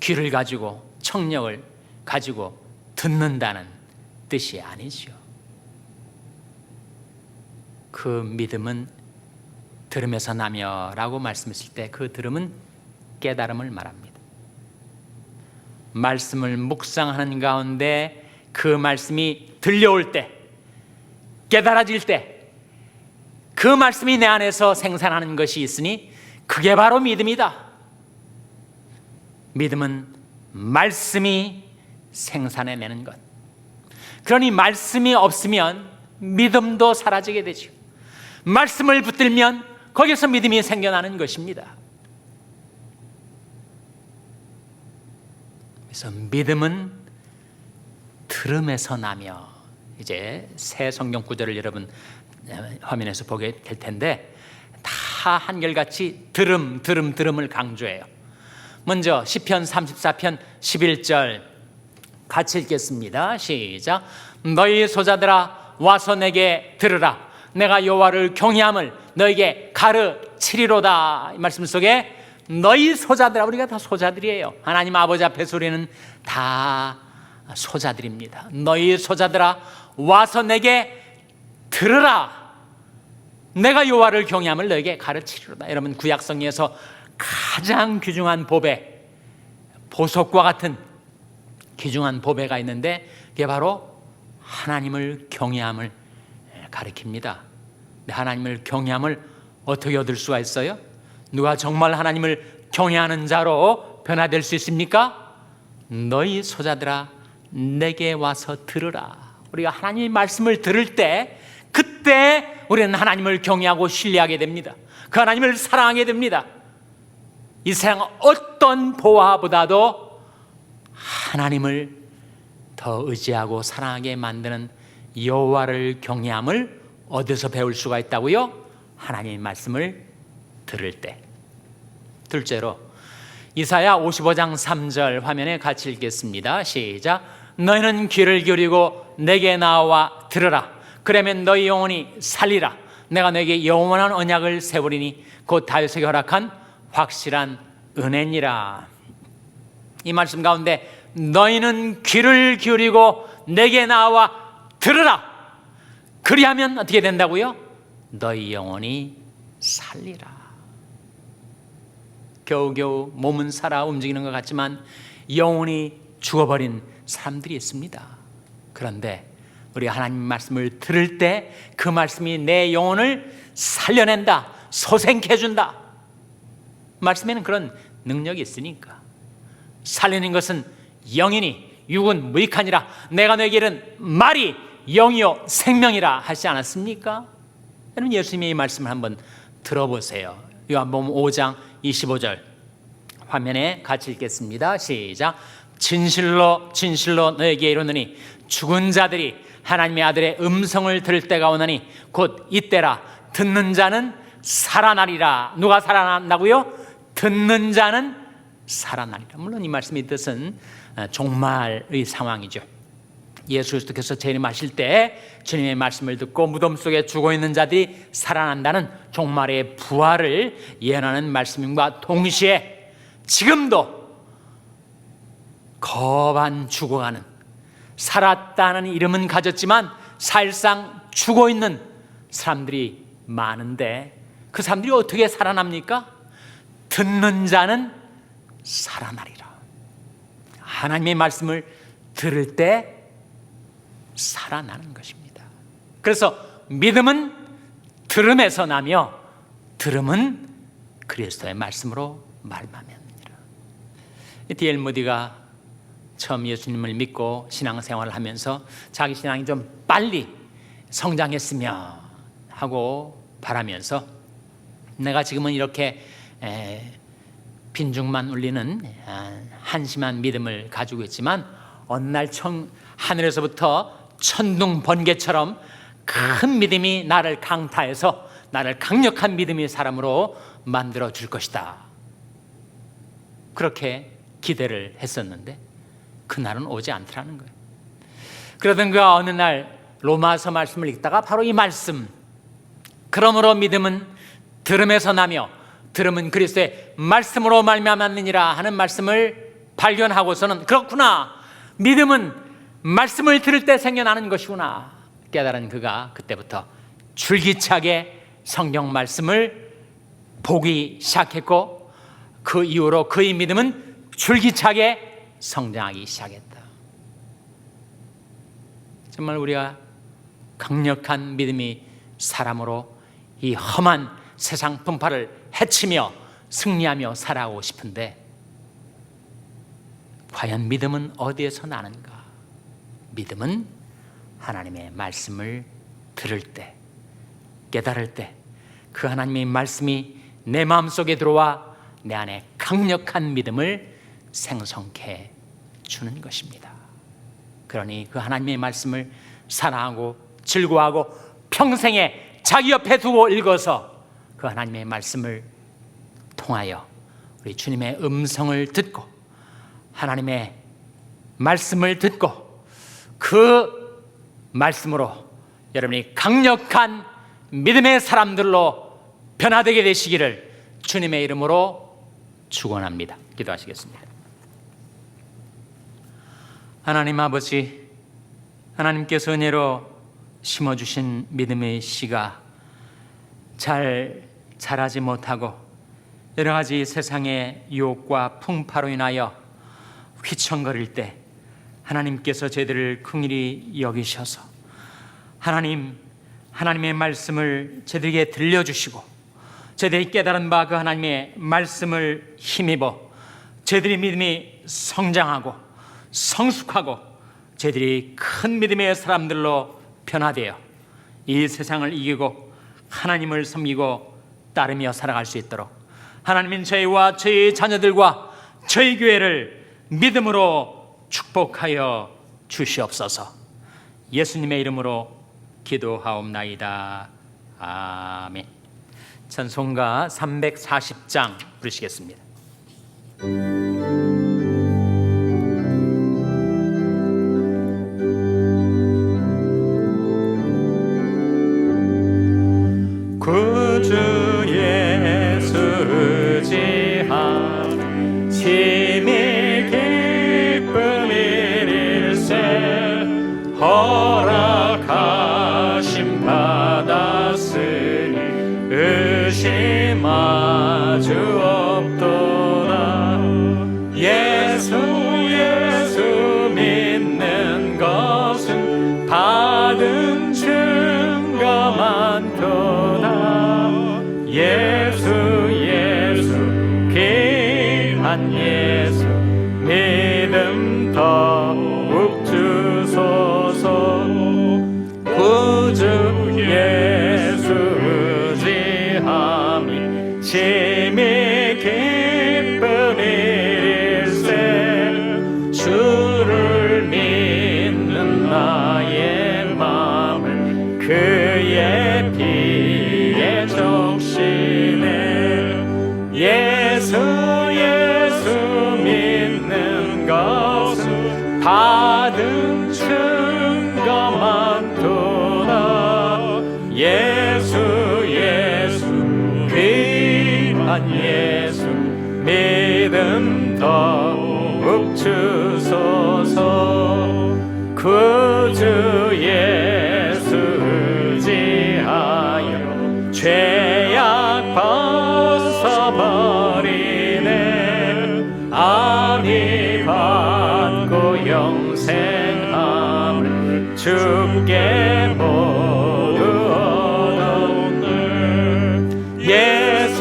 [SPEAKER 1] 귀를 가지고 청력을 가지고 듣는다는 뜻이 아니죠. 그 믿음은 들음에서 나며 라고 말씀했을 때 그 들음은 깨달음을 말합니다. 말씀을 묵상하는 가운데 그 말씀이 들려올 때, 깨달아질 때 그 말씀이 내 안에서 생산하는 것이 있으니 그게 바로 믿음이다. 믿음은 말씀이 생산해내는 것. 그러니 말씀이 없으면 믿음도 사라지게 되죠. 말씀을 붙들면 거기서 믿음이 생겨나는 것입니다. 그래서 믿음은 들음에서 나며, 이제 새 성경 구절을 여러분 화면에서 보게 될 텐데 다 한결같이 들음을 강조해요. 먼저 시편 34편 11절 같이 읽겠습니다. 시작. 너희 소자들아 와서 내게 들으라. 내가 여호와를 경외함을 너에게 가르치리로다. 이 말씀 속에 너희 소자들아, 우리가 다 소자들이에요. 하나님 아버지 앞에서 우리는 다 소자들입니다. 너희 소자들아 와서 내게 들으라. 내가 여호와를 경외함을 너에게 가르치리로다. 여러분, 구약 성경에서 가장 귀중한 보배, 보석과 같은 귀중한 보배가 있는데 그게 바로 하나님을 경외함을 가리킵니다. 하나님을 경외함을 어떻게 얻을 수가 있어요? 누가 정말 하나님을 경외하는 자로 변화될 수 있습니까? 너희 소자들아 내게 와서 들으라. 우리가 하나님의 말씀을 들을 때 그때 우리는 하나님을 경외하고 신뢰하게 됩니다. 그 하나님을 사랑하게 됩니다. 이 세상 어떤 보화보다도 하나님을 더 의지하고 사랑하게 만드는 여호와를 경외함을 어디서 배울 수가 있다고요? 하나님의 말씀을 들을 때. 둘째로 이사야 55장 3절 화면에 같이 읽겠습니다. 시작. 너희는 귀를 기울이고 내게 나와 들으라. 그러면 너희 영혼이 살리라. 내가 너에게 영원한 언약을 세우리니 곧 다윗에게 허락한 확실한 은혜니라. 이 말씀 가운데 너희는 귀를 기울이고 내게 나와 들으라. 그리하면 어떻게 된다고요? 너희 영혼이 살리라. 겨우겨우 몸은 살아 움직이는 것 같지만 영혼이 죽어버린 사람들이 있습니다. 그런데 우리 하나님 말씀을 들을 때 그 말씀이 내 영혼을 살려낸다, 소생케 해준다. 말씀에는 그런 능력이 있으니까. 살리는 것은 영이니 육은 무익하니라. 내가 너에게 이른 말이 영이요 생명이라 하시지 않았습니까? 여러분, 예수님의 이 말씀을 한번 들어보세요. 요한복음 5장 25절 화면에 같이 읽겠습니다. 시작. 진실로 진실로 너에게 이르노니 죽은 자들이 하나님의 아들의 음성을 들을 때가 오나니 곧 이때라. 듣는 자는 살아나리라. 누가 살아난다고요? 듣는 자는 살아나리라. 물론 이 말씀의 뜻은 종말의 상황이죠. 예수 그리스도께서 재림하실 때 주님의 말씀을 듣고 무덤 속에 죽어있는 자들이 살아난다는 종말의 부활을 예언하는 말씀과 동시에 지금도 거반 죽어가는, 살았다는 이름은 가졌지만 사실상 죽어있는 사람들이 많은데 그 사람들이 어떻게 살아납니까? 듣는 자는 살아나리라. 하나님의 말씀을 들을 때 살아나는 것입니다. 그래서 믿음은 들음에서 나며 들음은 그리스도의 말씀으로 말미암느니라. D.L. 무디가 처음 예수님을 믿고 신앙생활을 하면서 자기 신앙이 좀 빨리 성장했으면 하고 바라면서 내가 지금은 이렇게 빈중만 울리는 한심한 믿음을 가지고 있지만 어느 날 하늘에서부터 천둥 번개처럼 큰 믿음이 나를 강타해서 나를 강력한 믿음의 사람으로 만들어 줄 것이다. 그렇게 기대를 했었는데 그날은 오지 않더라는 거예요. 그러던 그 어느 날 로마서 말씀을 읽다가 바로 이 말씀
[SPEAKER 3] 그러므로 믿음은 들음에서 나며 들음은 그리스도의 말씀으로 말미암았느니라 하는 말씀을 발견하고서는 그렇구나, 믿음은 말씀을 들을 때 생겨나는 것이구나 깨달은 그가 그때부터 줄기차게 성경 말씀을 보기 시작했고, 그 이후로 그의 믿음은 줄기차게 성장하기 시작했다. 정말 우리가 강력한 믿음이 사람으로 이 험한 세상 분파를 해치며 승리하며 살아가고 싶은데, 과연 믿음은 어디에서 나는가? 믿음은 하나님의 말씀을 들을 때, 깨달을 때, 그 하나님의 말씀이 내 마음속에 들어와 내 안에 강력한 믿음을 생성케 주는 것입니다. 그러니 그 하나님의 말씀을 사랑하고 즐거워하고 평생에 자기 옆에 두고 읽어서 그 하나님의 말씀을 통하여 우리 주님의 음성을 듣고 하나님의 말씀을 듣고 그 말씀으로 여러분이 강력한 믿음의 사람들로 변화되게 되시기를 주님의 이름으로 축원합니다. 기도하시겠습니다. 하나님 아버지, 하나님께서 은혜로 심어주신 믿음의 씨가 잘 자라지 못하고 여러 가지 세상의 유혹과 풍파로 인하여 휘청거릴 때 하나님께서 저희들을 긍휼히 여기셔서 하나님의 말씀을 저희들에게 들려주시고 저희들이 깨달은 바 그 하나님의 말씀을 힘입어 저희들의 믿음이 성장하고 성숙하고 저희들이 큰 믿음의 사람들로 변화되어 이 세상을 이기고 하나님을 섬기고 따르며 살아갈 수 있도록 하나님은 저희와 저희 자녀들과 저희 교회를 믿음으로 축복하여 주시옵소서. 예수님의 이름으로 기도하옵나이다. 아멘. 찬송가 340장 부르시겠습니다. 구주 예수 의지함 심히 기쁨 일일세 허락하심 받았으니 의심하주 없도다. 예수 믿는 것은 받은 증거 많도다. 예수 귀한 예수 믿음 더욱 주소서. 구주 예수 의지함이 심히 기쁨 일일세 주를 믿는 나의 마음을 그의 피에 적시네. 예수 믿는 것은 받은 증거 많도다. 예수 귀한 예수 믿음 더욱 주소서. 구주 예수 의지하여 죄악 벗어버리네. 아비 받고 영생함을 주께 모두 얻었네. 예수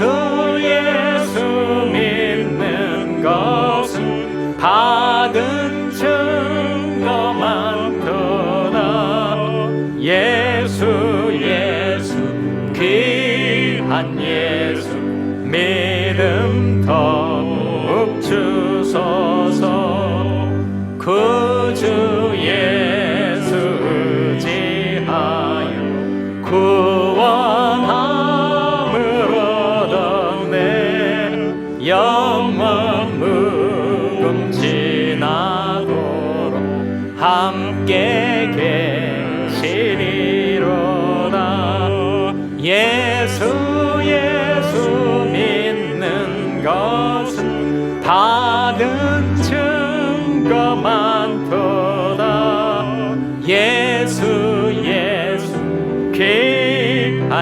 [SPEAKER 3] 믿는 것은 받은 증거 많도다. 예수 귀한 예수 믿음 더욱 주소서. 구주 예수 의지하여 구원함을 얻었네. 영원 무궁지나도록 함께 계시리로다.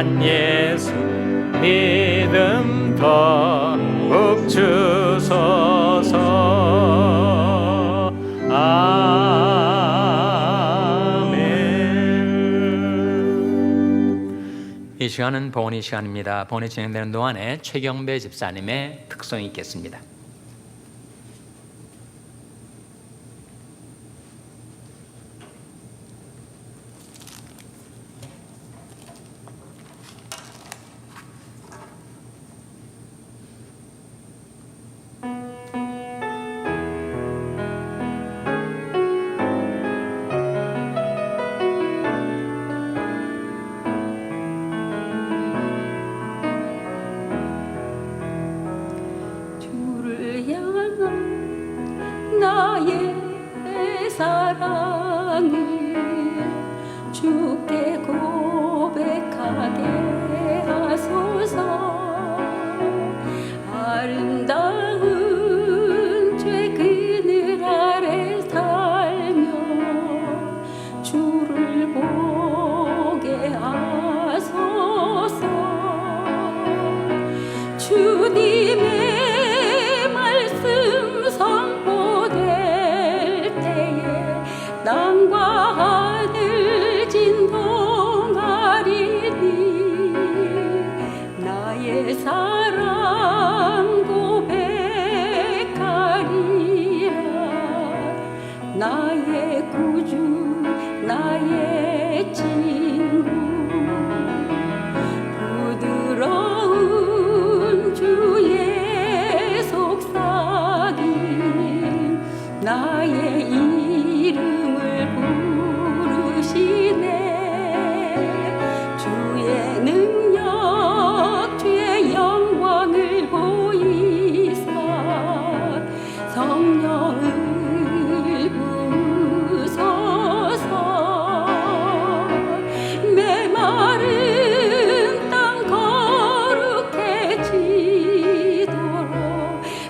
[SPEAKER 3] 귀한 예수 믿음 더욱 주소서. 아멘.
[SPEAKER 1] 이 시간은 봉헌의 시간입니다. 봉헌이 진행되는 동안에 최경배 집사님의 특송이 있겠습니다.
[SPEAKER 4] 주를 향한 나의 사랑을 주께 고백하게 하소서. 아름다운 죄 그늘 아래 살며 주를 보게 하소서. 주님의 말씀 선포될 때에 땅과 하늘 진동하리니 나의 사랑 고백하리라. 나의 구주 나의 친구 부드러운 주의 속삭임 나의 이름을 부르시네. 주의 능력 주의 영광을 보이사 성령을 부으소서. 메마른 땅 거룩해지도록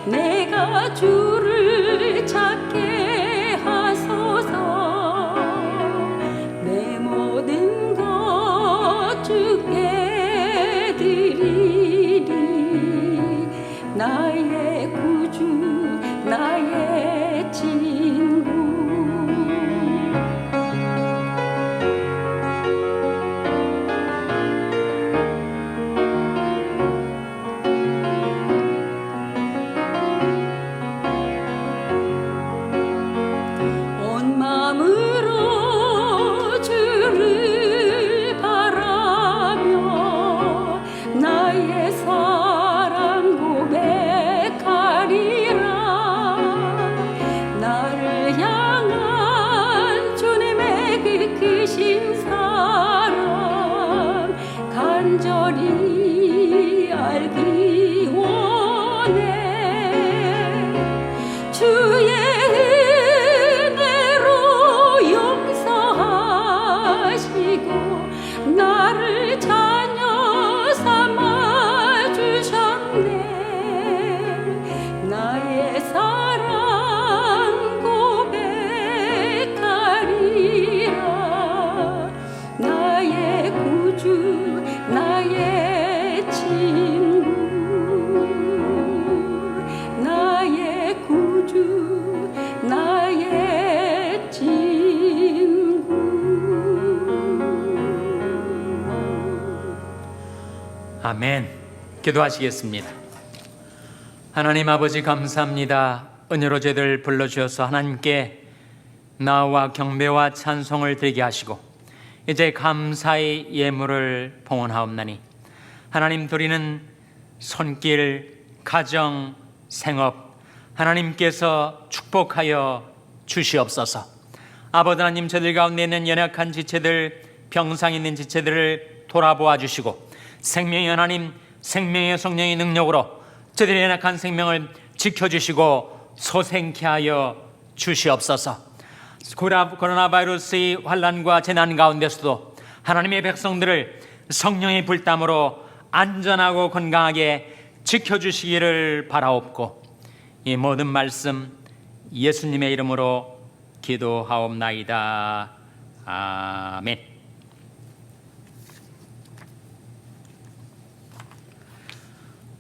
[SPEAKER 4] 내가 주를 찾게 하소서. 내 모든 것 주께 드리리. 나의 구주 나의 친구. 온 마음으로 주를 바라며 나의 사랑 고백하리라. 나를 향한 주님의 그 크신 사랑 간절히 알기 원해. 주의 은혜로 용서하시고 나를 자녀 삼아 주셨네. 나의 사랑 고백하리라. 나의 구주 나의 친구 나의 구주 나의 친구.
[SPEAKER 1] 아멘. 기도하시겠습니다. 하나님 아버지 감사합니다. 은혜로 저희들 불러주셔서 하나님께 나와 경배와 찬송을 드리게 하시고 이제 감사의 예물을 봉헌하옵나니 하나님 드리는 손길, 가정, 생업 하나님께서 축복하여 주시옵소서. 아버지 하나님, 저들 가운데 있는 연약한 지체들, 병상 있는 지체들을 돌아보아 주시고 생명의 하나님, 생명의 성령의 능력으로 저들의 연약한 생명을 지켜주시고 소생케 하여 주시옵소서. 코로나 바이러스의 환난과 재난 가운데서도 하나님의 백성들을 성령의 불담으로 안전하고 건강하게 지켜주시기를 바라옵고 이 모든 말씀 예수님의 이름으로 기도하옵나이다. 아멘.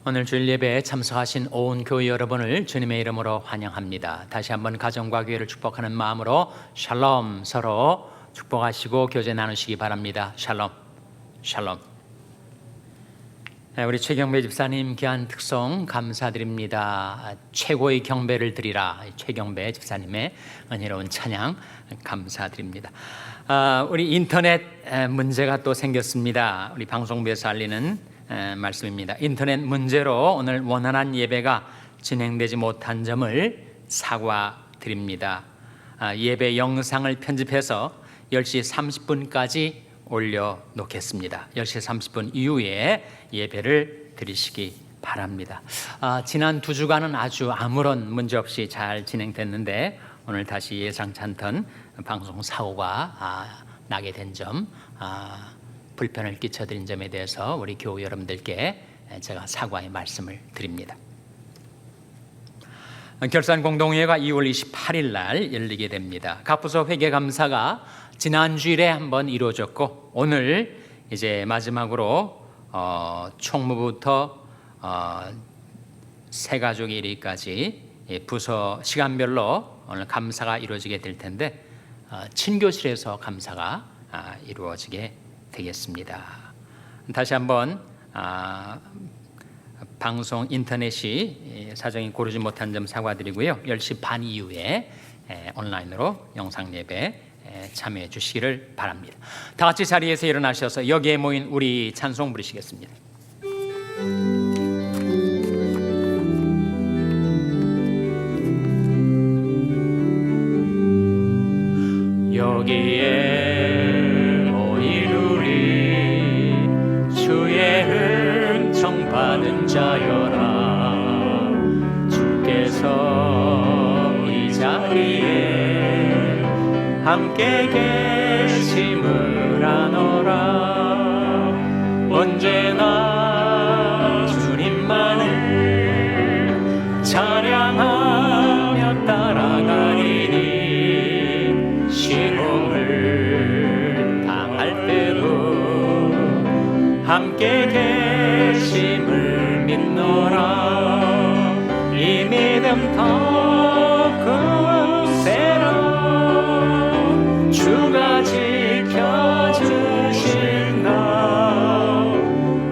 [SPEAKER 1] 오늘 주일 예배에 참석하신 온 교회 여러분을 주님의 이름으로 환영합니다. 다시 한번 가정과 교회를 축복하는 마음으로 샬롬, 서로 축복하시고 교제 나누시기 바랍니다. 샬롬, 샬롬. 우리 최경배 집사님 귀한 특송 감사드립니다. 최고의 경배를 드리라. 최경배 집사님의 은혜로운 찬양 감사드립니다. 우리 인터넷 문제가 또 생겼습니다. 우리 방송부에서 알리는 말씀입니다. 인터넷 문제로 오늘 원활한 예배가 진행되지 못한 점을 사과드립니다. 예배 영상을 편집해서 10시 30분까지 올려놓겠습니다. 10시 30분 이후에 예배를 드리시기 바랍니다. 지난 2주간은 아주 아무런 문제 없이 잘 진행됐는데 오늘 다시 예상치 않던 방송 사고가 나게 된 점, 불편을 끼쳐드린 점에 대해서 우리 교우 여러분들께 제가 사과의 말씀을 드립니다. 결산공동회가 2월 28일 날 열리게 됩니다. 각부서 회계감사가 지난 주일에 한번 이루어졌고 오늘 이제 마지막으로 총무부터 새가족 1위까지 부서 시간별로 오늘 감사가 이루어지게 될 텐데 친교실에서 감사가 이루어지게 되겠습니다. 다시 한번 방송 인터넷이 사정이 고르지 못한 점 사과드리고요. 10시 반 이후에 온라인으로 영상 예배 참여해 주시기를 바랍니다. 다 같이 자리에서 일어나셔서 여기에 모인 우리 찬송 부르시겠습니다.
[SPEAKER 3] 여기에 모인 우리 주의 은총 받은 자여라. 주께서 이 자리에 함께 계심을 아노라. 언제나 주님만을 찬양하며 따라가리니 시험을 당할 때도 함께 계심을 믿노라. 이 믿음 더 크세라. 주가 지켜주신다.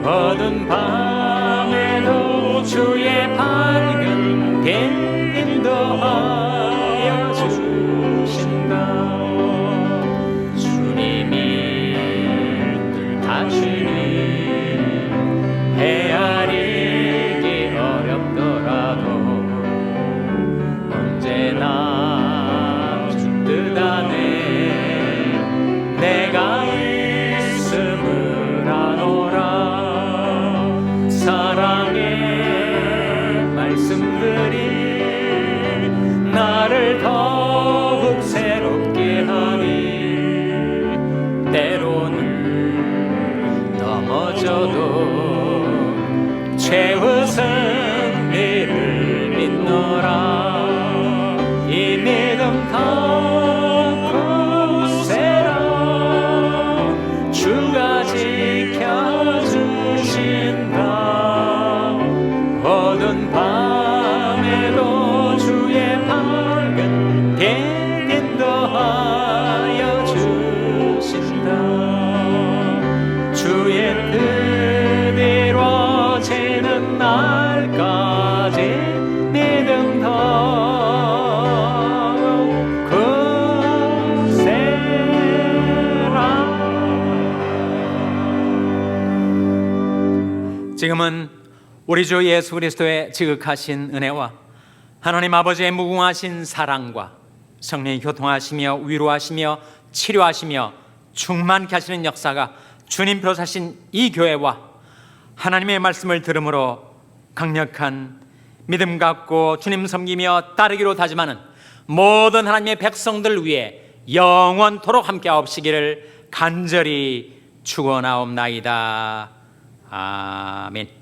[SPEAKER 3] 어두운 밤에도 주의 밝은 빛 인도하여 주신다. 주님이 뜻하시니 헤아리기 어렵더라도 언제나 주 뜻 안에 내가 있음을 아노라. 사랑의 말씀들이 나를 더욱 새롭게 하니 때로는 넘어져도 최우선 이를 믿노라. 이 믿음 더 크세라. 주가 지켜주신다. 어두운 밤에도 주의 밝은 빛 인도하여 주신다. 주의 뜻 이루어지는 날까지 믿음 더 크세라.
[SPEAKER 1] 지금은 우리 주 예수 그리스도의 지극하신 은혜와 하나님 아버지의 무궁하신 사랑과 성령이 교통하시며 위로하시며 치료하시며 충만케 하시는 역사가 주님표 사신 이 교회와 하나님의 말씀을 들음으로 강력한 믿음 갖고 주님 섬기며 따르기로 다짐하는 모든 하나님의 백성들 위해 영원토록 함께하옵시기를 간절히 축원하옵나이다. 아멘.